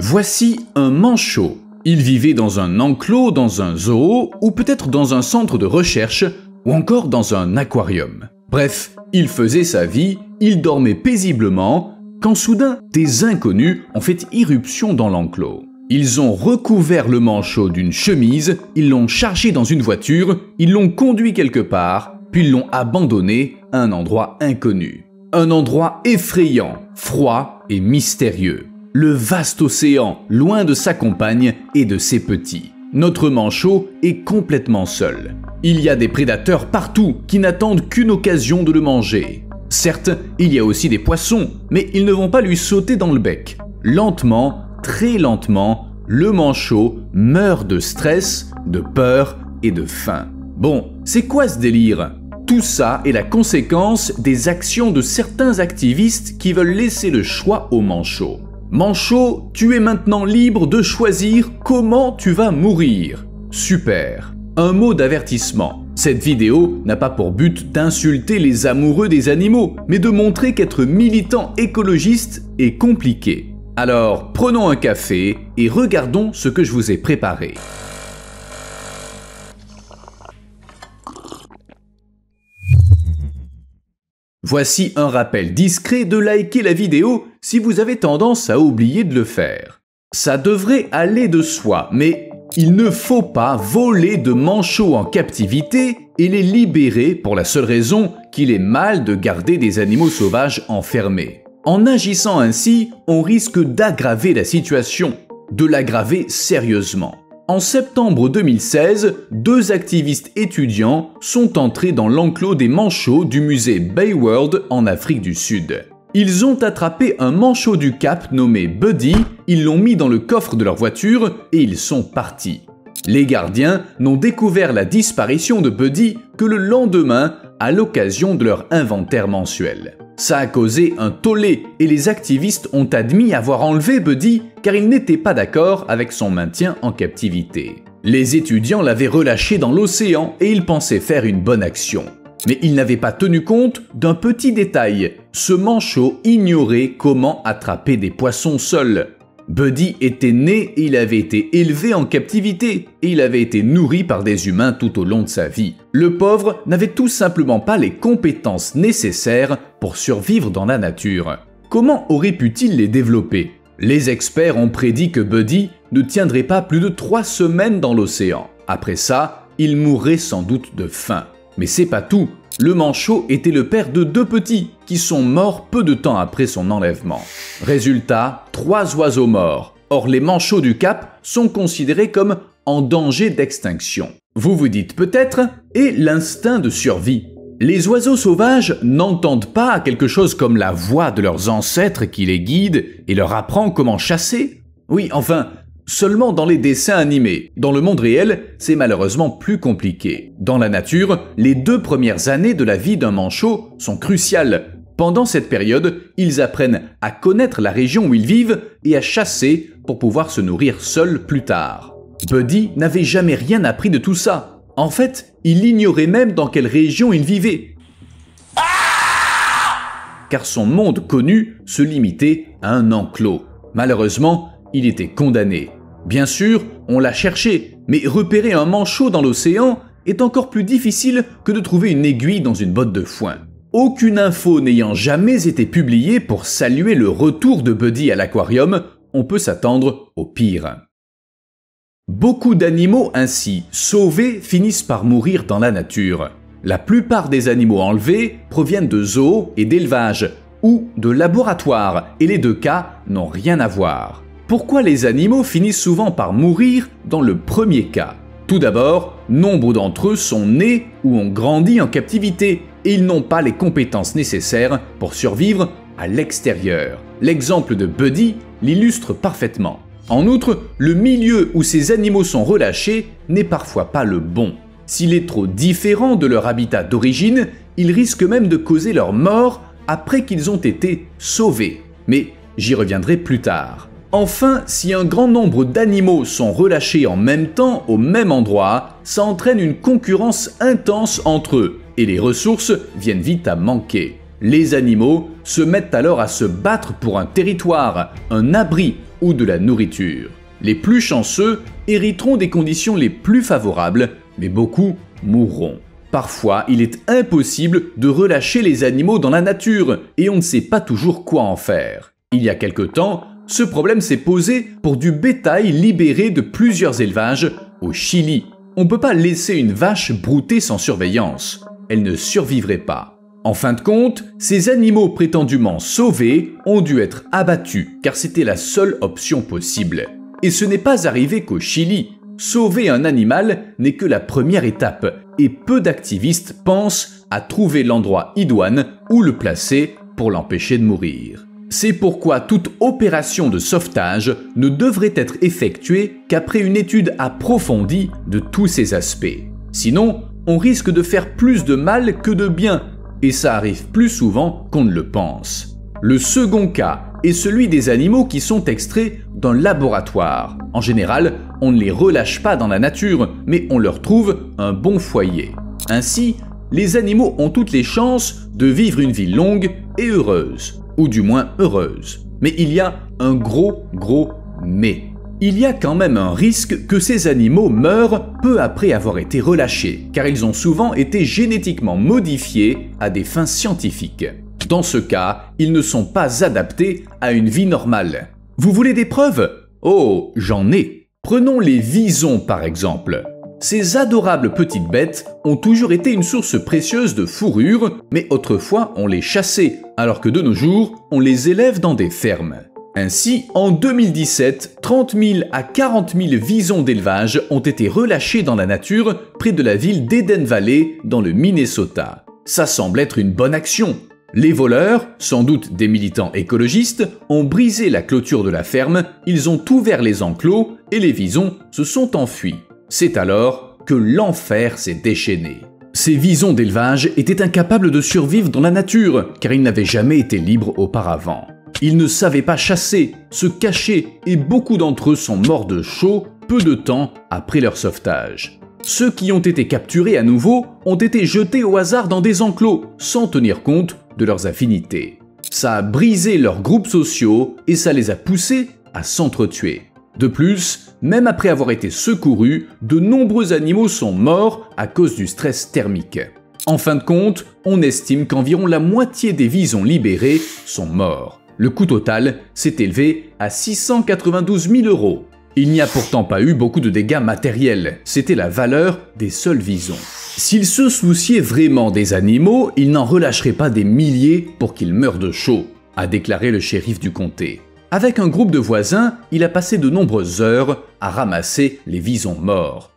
Voici un manchot. Il vivait dans un enclos, dans un zoo, ou peut-être dans un centre de recherche, ou encore dans un aquarium. Bref, il faisait sa vie, il dormait paisiblement, quand soudain, des inconnus ont fait irruption dans l'enclos. Ils ont recouvert le manchot d'une chemise, ils l'ont chargé dans une voiture, ils l'ont conduit quelque part, puis ils l'ont abandonné à un endroit inconnu. Un endroit effrayant, froid et mystérieux. Le vaste océan, loin de sa compagne et de ses petits. Notre manchot est complètement seul. Il y a des prédateurs partout qui n'attendent qu'une occasion de le manger. Certes, il y a aussi des poissons, mais ils ne vont pas lui sauter dans le bec. Lentement, très lentement, le manchot meurt de stress, de peur et de faim. Bon, c'est quoi ce délire ? Tout ça est la conséquence des actions de certains activistes qui veulent laisser le choix au manchot. Manchot, tu es maintenant libre de choisir comment tu vas mourir. Super. Un mot d'avertissement. Cette vidéo n'a pas pour but d'insulter les amoureux des animaux, mais de montrer qu'être militant écologiste est compliqué. Alors, prenons un café et regardons ce que je vous ai préparé. Voici un rappel discret de liker la vidéo si vous avez tendance à oublier de le faire. Ça devrait aller de soi, mais il ne faut pas voler de manchots en captivité et les libérer pour la seule raison qu'il est mal de garder des animaux sauvages enfermés. En agissant ainsi, on risque d'aggraver la situation, de l'aggraver sérieusement. En septembre 2016, deux activistes étudiants sont entrés dans l'enclos des manchots du musée Bayworld en Afrique du Sud. Ils ont attrapé un manchot du Cap nommé Buddy, ils l'ont mis dans le coffre de leur voiture et ils sont partis. Les gardiens n'ont découvert la disparition de Buddy que le lendemain à l'occasion de leur inventaire mensuel. Ça a causé un tollé et les activistes ont admis avoir enlevé Buddy car ils n'étaient pas d'accord avec son maintien en captivité. Les étudiants l'avaient relâché dans l'océan et ils pensaient faire une bonne action. Mais ils n'avaient pas tenu compte d'un petit détail. Ce manchot ignorait comment attraper des poissons seuls. Buddy était né et il avait été élevé en captivité et il avait été nourri par des humains tout au long de sa vie. Le pauvre n'avait tout simplement pas les compétences nécessaires pour survivre dans la nature. Comment aurait pu-t-il les développer ? Les experts ont prédit que Buddy ne tiendrait pas plus de 3 semaines dans l'océan. Après ça, il mourrait sans doute de faim. Mais c'est pas tout. Le manchot était le père de 2 petits qui sont morts peu de temps après son enlèvement. Résultat, 3 oiseaux morts. Or, les manchots du Cap sont considérés comme en danger d'extinction. Vous vous dites peut-être, et l'instinct de survie ? Les oiseaux sauvages n'entendent pas quelque chose comme la voix de leurs ancêtres qui les guide et leur apprend comment chasser ? Oui, enfin, seulement dans les dessins animés. Dans le monde réel, c'est malheureusement plus compliqué. Dans la nature, les 2 premières années de la vie d'un manchot sont cruciales. Pendant cette période, ils apprennent à connaître la région où ils vivent et à chasser pour pouvoir se nourrir seuls plus tard. Buddy n'avait jamais rien appris de tout ça. En fait, il ignorait même dans quelle région il vivait. Car son monde connu se limitait à un enclos. Malheureusement, il était condamné. Bien sûr, on l'a cherché, mais repérer un manchot dans l'océan est encore plus difficile que de trouver une aiguille dans une botte de foin. Aucune info n'ayant jamais été publiée pour saluer le retour de Buddy à l'aquarium, on peut s'attendre au pire. Beaucoup d'animaux ainsi sauvés finissent par mourir dans la nature. La plupart des animaux enlevés proviennent de zoos et d'élevages, ou de laboratoires, et les 2 cas n'ont rien à voir. Pourquoi les animaux finissent souvent par mourir dans le premier cas ? Tout d'abord, nombre d'entre eux sont nés ou ont grandi en captivité et ils n'ont pas les compétences nécessaires pour survivre à l'extérieur. L'exemple de Buddy l'illustre parfaitement. En outre, le milieu où ces animaux sont relâchés n'est parfois pas le bon. S'il est trop différent de leur habitat d'origine, il risque même de causer leur mort après qu'ils ont été sauvés. Mais j'y reviendrai plus tard. Enfin, si un grand nombre d'animaux sont relâchés en même temps au même endroit, ça entraîne une concurrence intense entre eux et les ressources viennent vite à manquer. Les animaux se mettent alors à se battre pour un territoire, un abri, ou de la nourriture. Les plus chanceux hériteront des conditions les plus favorables, mais beaucoup mourront. Parfois, il est impossible de relâcher les animaux dans la nature et on ne sait pas toujours quoi en faire. Il y a quelque temps, ce problème s'est posé pour du bétail libéré de plusieurs élevages au Chili. On ne peut pas laisser une vache brouter sans surveillance. Elle ne survivrait pas. En fin de compte, ces animaux prétendument sauvés ont dû être abattus car c'était la seule option possible. Et ce n'est pas arrivé qu'au Chili. Sauver un animal n'est que la première étape et peu d'activistes pensent à trouver l'endroit idoine où le placer pour l'empêcher de mourir. C'est pourquoi toute opération de sauvetage ne devrait être effectuée qu'après une étude approfondie de tous ces aspects. Sinon, on risque de faire plus de mal que de bien, et ça arrive plus souvent qu'on ne le pense. Le second cas est celui des animaux qui sont extraits d'un laboratoire. En général, on ne les relâche pas dans la nature, mais on leur trouve un bon foyer. Ainsi, les animaux ont toutes les chances de vivre une vie longue et heureuse, ou du moins heureuse. Mais il y a un gros mais. Il y a quand même un risque que ces animaux meurent peu après avoir été relâchés, car ils ont souvent été génétiquement modifiés à des fins scientifiques. Dans ce cas, ils ne sont pas adaptés à une vie normale. Vous voulez des preuves? Oh, j'en ai. Prenons les visons par exemple. Ces adorables petites bêtes ont toujours été une source précieuse de fourrure, mais autrefois on les chassait, alors que de nos jours, on les élève dans des fermes. Ainsi, en 2017, 30 000 à 40 000 visons d'élevage ont été relâchés dans la nature près de la ville d'Eden Valley, dans le Minnesota. Ça semble être une bonne action. Les voleurs, sans doute des militants écologistes, ont brisé la clôture de la ferme, ils ont ouvert les enclos et les visons se sont enfuis. C'est alors que l'enfer s'est déchaîné. Ces visons d'élevage étaient incapables de survivre dans la nature, car ils n'avaient jamais été libres auparavant. Ils ne savaient pas chasser, se cacher, et beaucoup d'entre eux sont morts de chaud peu de temps après leur sauvetage. Ceux qui ont été capturés à nouveau ont été jetés au hasard dans des enclos, sans tenir compte de leurs affinités. Ça a brisé leurs groupes sociaux et ça les a poussés à s'entretuer. De plus, même après avoir été secourus, de nombreux animaux sont morts à cause du stress thermique. En fin de compte, on estime qu'environ la moitié des visons libérés sont morts. Le coût total s'est élevé à 692 000 €. Il n'y a pourtant pas eu beaucoup de dégâts matériels, c'était la valeur des seuls visons. S'il se souciait vraiment des animaux, il n'en relâcherait pas des milliers pour qu'ils meurent de chaud, a déclaré le shérif du comté. Avec un groupe de voisins, il a passé de nombreuses heures à ramasser les visons morts.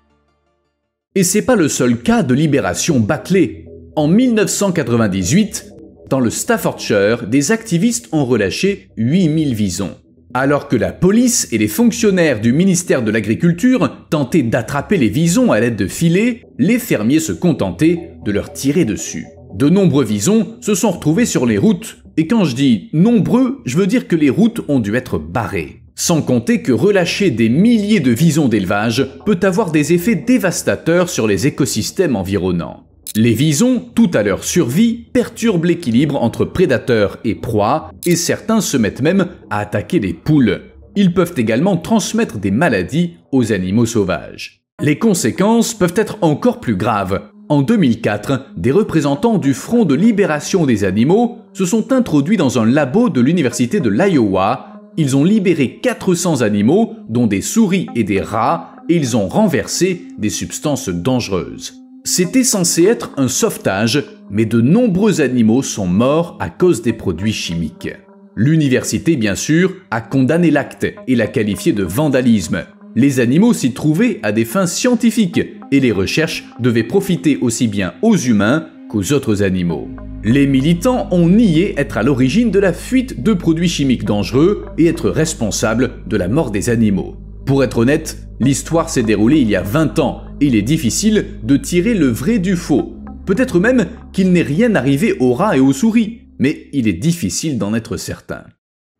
Et c'est pas le seul cas de libération bâclée. En 1998, dans le Staffordshire, des activistes ont relâché 8000 visons. Alors que la police et les fonctionnaires du ministère de l'Agriculture tentaient d'attraper les visons à l'aide de filets, les fermiers se contentaient de leur tirer dessus. De nombreux visons se sont retrouvés sur les routes. Et quand je dis nombreux, je veux dire que les routes ont dû être barrées. Sans compter que relâcher des milliers de visons d'élevage peut avoir des effets dévastateurs sur les écosystèmes environnants. Les visons, tout à leur survie, perturbent l'équilibre entre prédateurs et proies, et certains se mettent même à attaquer les poules. Ils peuvent également transmettre des maladies aux animaux sauvages. Les conséquences peuvent être encore plus graves. En 2004, des représentants du Front de libération des animaux se sont introduits dans un labo de l'université de l'Iowa. Ils ont libéré 400 animaux, dont des souris et des rats, et ils ont renversé des substances dangereuses. C'était censé être un sauvetage, mais de nombreux animaux sont morts à cause des produits chimiques. L'université, bien sûr, a condamné l'acte et l'a qualifié de vandalisme. Les animaux s'y trouvaient à des fins scientifiques et les recherches devaient profiter aussi bien aux humains qu'aux autres animaux. Les militants ont nié être à l'origine de la fuite de produits chimiques dangereux et être responsables de la mort des animaux. Pour être honnête, l'histoire s'est déroulée il y a 20 ans et il est difficile de tirer le vrai du faux. Peut-être même qu'il n'est rien arrivé aux rats et aux souris, mais il est difficile d'en être certain.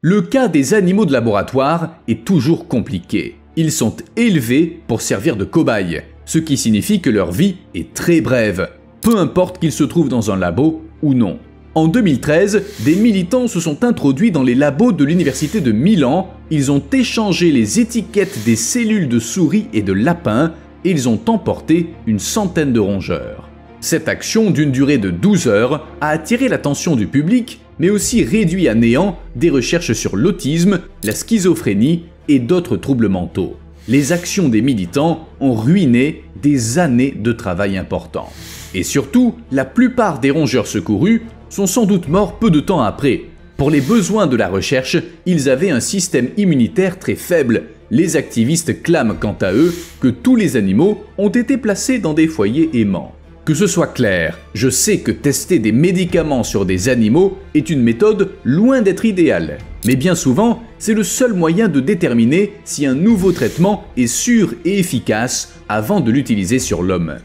Le cas des animaux de laboratoire est toujours compliqué. Ils sont élevés pour servir de cobayes, ce qui signifie que leur vie est très brève, peu importe qu'ils se trouvent dans un labo ou non. En 2013, des militants se sont introduits dans les labos de l'université de Milan, ils ont échangé les étiquettes des cellules de souris et de lapins et ils ont emporté une centaine de rongeurs. Cette action d'une durée de 12 heures a attiré l'attention du public, mais aussi réduit à néant des recherches sur l'autisme, la schizophrénie et d'autres troubles mentaux. Les actions des militants ont ruiné des années de travail important. Et surtout, la plupart des rongeurs secourus sont sans doute morts peu de temps après. Pour les besoins de la recherche, ils avaient un système immunitaire très faible. Les activistes clament quant à eux que tous les animaux ont été placés dans des foyers aimants. Que ce soit clair, je sais que tester des médicaments sur des animaux est une méthode loin d'être idéale. Mais bien souvent, c'est le seul moyen de déterminer si un nouveau traitement est sûr et efficace avant de l'utiliser sur l'homme.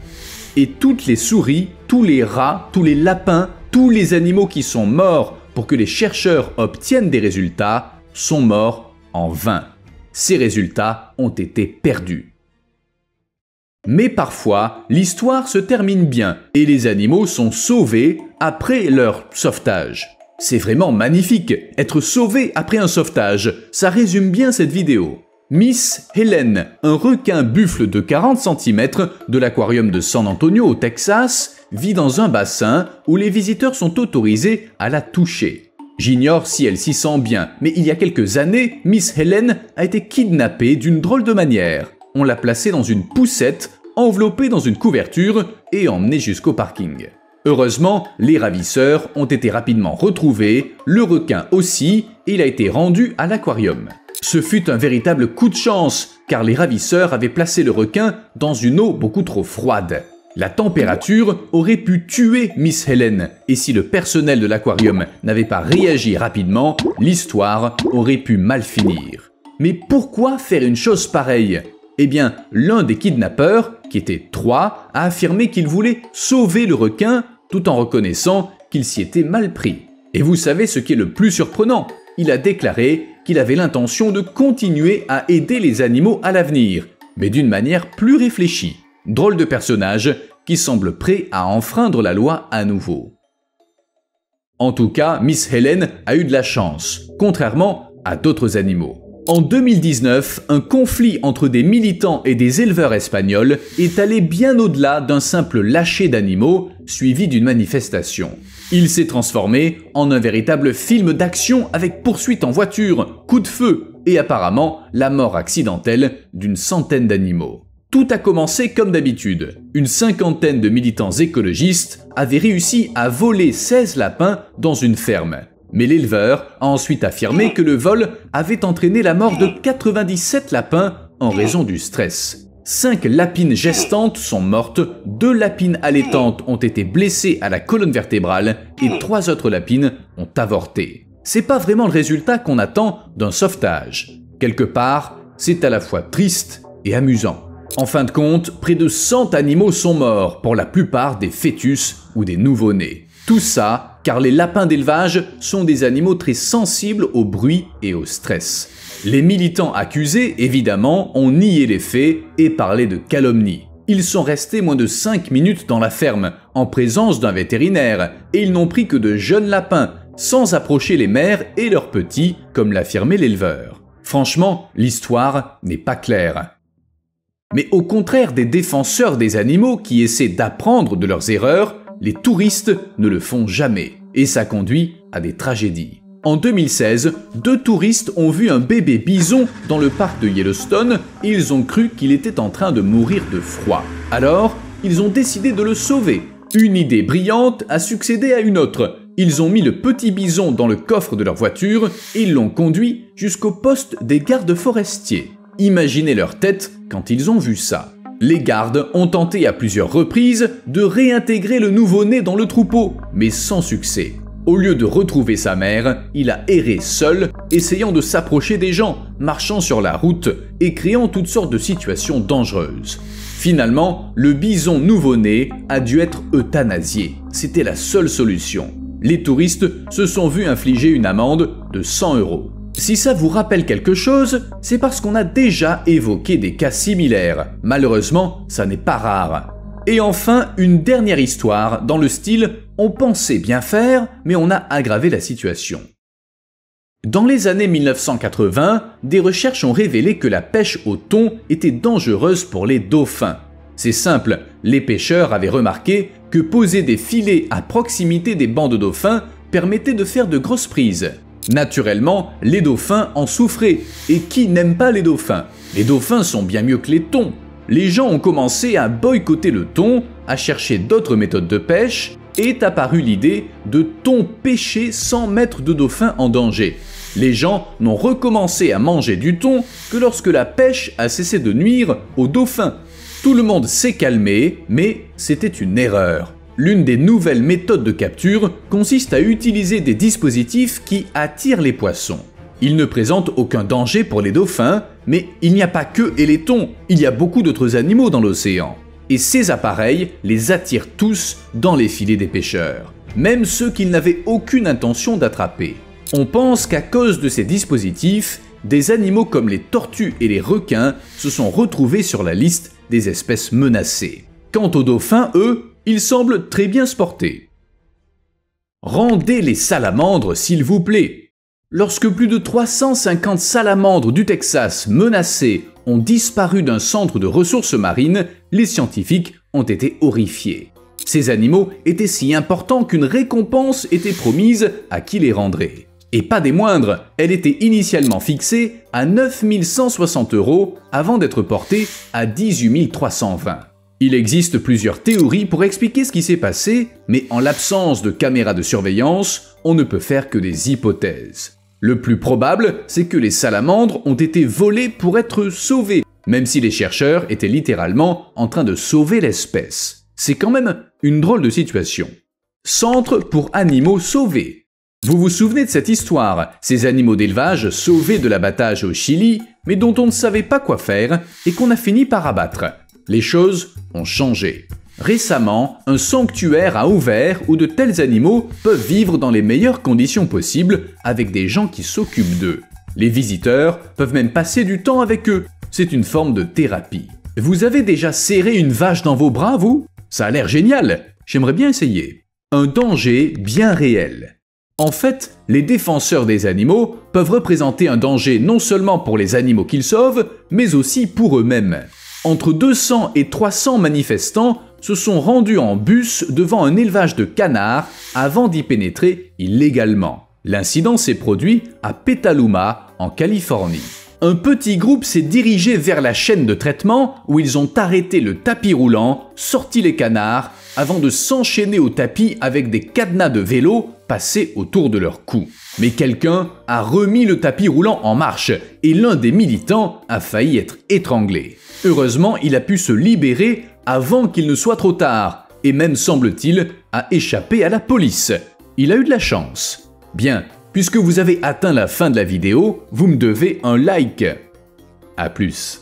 Et toutes les souris, tous les rats, tous les lapins, tous les animaux qui sont morts pour que les chercheurs obtiennent des résultats sont morts en vain. Ces résultats ont été perdus. Mais parfois, l'histoire se termine bien et les animaux sont sauvés après leur sauvetage. C'est vraiment magnifique, être sauvé après un sauvetage, ça résume bien cette vidéo. Miss Helen, un requin buffle de 40 cm de l'aquarium de San Antonio au Texas, vit dans un bassin où les visiteurs sont autorisés à la toucher. J'ignore si elle s'y sent bien, mais il y a quelques années, Miss Helen a été kidnappée d'une drôle de manière. On l'a placée dans une poussette, enveloppée dans une couverture et emmenée jusqu'au parking. Heureusement, les ravisseurs ont été rapidement retrouvés, le requin aussi, et il a été rendu à l'aquarium. Ce fut un véritable coup de chance, car les ravisseurs avaient placé le requin dans une eau beaucoup trop froide. La température aurait pu tuer Miss Helen, et si le personnel de l'aquarium n'avait pas réagi rapidement, l'histoire aurait pu mal finir. Mais pourquoi faire une chose pareille ? Eh bien, l'un des kidnappeurs, qui était 3, a affirmé qu'il voulait sauver le requin tout en reconnaissant qu'il s'y était mal pris. Et vous savez ce qui est le plus surprenant ? Il a déclaré qu'il avait l'intention de continuer à aider les animaux à l'avenir, mais d'une manière plus réfléchie. Drôle de personnage qui semble prêt à enfreindre la loi à nouveau. En tout cas, Miss Helen a eu de la chance, contrairement à d'autres animaux. En 2019, un conflit entre des militants et des éleveurs espagnols est allé bien au-delà d'un simple lâcher d'animaux suivi d'une manifestation. Il s'est transformé en un véritable film d'action avec poursuite en voiture, coups de feu et apparemment la mort accidentelle d'une centaine d'animaux. Tout a commencé comme d'habitude. Une cinquantaine de militants écologistes avaient réussi à voler 16 lapins dans une ferme. Mais l'éleveur a ensuite affirmé que le vol avait entraîné la mort de 97 lapins en raison du stress. 5 lapines gestantes sont mortes, 2 lapines allaitantes ont été blessées à la colonne vertébrale et 3 autres lapines ont avorté. C'est pas vraiment le résultat qu'on attend d'un sauvetage. Quelque part, c'est à la fois triste et amusant. En fin de compte, près de 100 animaux sont morts, pour la plupart des fœtus ou des nouveau-nés. Tout ça car les lapins d'élevage sont des animaux très sensibles au bruit et au stress. Les militants accusés, évidemment, ont nié les faits et parlé de calomnie. Ils sont restés moins de 5 minutes dans la ferme, en présence d'un vétérinaire, et ils n'ont pris que de jeunes lapins, sans approcher les mères et leurs petits, comme l'affirmait l'éleveur. Franchement, l'histoire n'est pas claire. Mais au contraire des défenseurs des animaux qui essaient d'apprendre de leurs erreurs, les touristes ne le font jamais, et ça conduit à des tragédies. En 2016, 2 touristes ont vu un bébé bison dans le parc de Yellowstone et ils ont cru qu'il était en train de mourir de froid. Alors, ils ont décidé de le sauver. Une idée brillante a succédé à une autre. Ils ont mis le petit bison dans le coffre de leur voiture et ils l'ont conduit jusqu'au poste des gardes forestiers. Imaginez leur tête quand ils ont vu ça. Les gardes ont tenté à plusieurs reprises de réintégrer le nouveau-né dans le troupeau, mais sans succès. Au lieu de retrouver sa mère, il a erré seul, essayant de s'approcher des gens, marchant sur la route et créant toutes sortes de situations dangereuses. Finalement, le bison nouveau-né a dû être euthanasié. C'était la seule solution. Les touristes se sont vus infliger une amende de 100 €. Si ça vous rappelle quelque chose, c'est parce qu'on a déjà évoqué des cas similaires. Malheureusement, ça n'est pas rare. Et enfin, une dernière histoire dans le style « On pensait bien faire, mais on a aggravé la situation. Dans les années 1980, des recherches ont révélé que la pêche au thon était dangereuse pour les dauphins. C'est simple, les pêcheurs avaient remarqué que poser des filets à proximité des bancs de dauphins permettait de faire de grosses prises. Naturellement, les dauphins en souffraient. Et qui n'aime pas les dauphins? Les dauphins sont bien mieux que les thons. Les gens ont commencé à boycotter le thon, à chercher d'autres méthodes de pêche, et est apparue l'idée de thon pêché sans mettre de dauphins en danger. Les gens n'ont recommencé à manger du thon que lorsque la pêche a cessé de nuire aux dauphins. Tout le monde s'est calmé, mais c'était une erreur. L'une des nouvelles méthodes de capture consiste à utiliser des dispositifs qui attirent les poissons. Ils ne présentent aucun danger pour les dauphins, mais il n'y a pas que et les thons, il y a beaucoup d'autres animaux dans l'océan. Et ces appareils les attirent tous dans les filets des pêcheurs, même ceux qu'ils n'avaient aucune intention d'attraper. On pense qu'à cause de ces dispositifs, des animaux comme les tortues et les requins se sont retrouvés sur la liste des espèces menacées. Quant aux dauphins, eux, ils semblent très bien se porter. Rendez les salamandres, s'il vous plaît. Lorsque plus de 350 salamandres du Texas menacées ont disparu d'un centre de ressources marines, les scientifiques ont été horrifiés. Ces animaux étaient si importants qu'une récompense était promise à qui les rendrait. Et pas des moindres, elle était initialement fixée à 9 160 € avant d'être portée à 18 320. Il existe plusieurs théories pour expliquer ce qui s'est passé, mais en l'absence de caméras de surveillance, on ne peut faire que des hypothèses. Le plus probable, c'est que les salamandres ont été volées pour être sauvées, même si les chercheurs étaient littéralement en train de sauver l'espèce. C'est quand même une drôle de situation. Centre pour animaux sauvés. Vous vous souvenez de cette histoire, ces animaux d'élevage sauvés de l'abattage au Chili, mais dont on ne savait pas quoi faire et qu'on a fini par abattre. Les choses ont changé. Récemment, un sanctuaire a ouvert où de tels animaux peuvent vivre dans les meilleures conditions possibles avec des gens qui s'occupent d'eux. Les visiteurs peuvent même passer du temps avec eux. C'est une forme de thérapie. Vous avez déjà serré une vache dans vos bras, vous? Ça a l'air génial. J'aimerais bien essayer. Un danger bien réel. En fait, les défenseurs des animaux peuvent représenter un danger non seulement pour les animaux qu'ils sauvent, mais aussi pour eux-mêmes. Entre 200 et 300 manifestants se sont rendus en bus devant un élevage de canards avant d'y pénétrer illégalement. L'incident s'est produit à Petaluma, en Californie. Un petit groupe s'est dirigé vers la chaîne de traitement où ils ont arrêté le tapis roulant, sorti les canards, avant de s'enchaîner au tapis avec des cadenas de vélo passés autour de leur cou. Mais quelqu'un a remis le tapis roulant en marche et l'un des militants a failli être étranglé. Heureusement, il a pu se libérer avant qu'il ne soit trop tard et même, semble-t-il, a échappé à la police. Il a eu de la chance. Bien, puisque vous avez atteint la fin de la vidéo, vous me devez un like. À plus.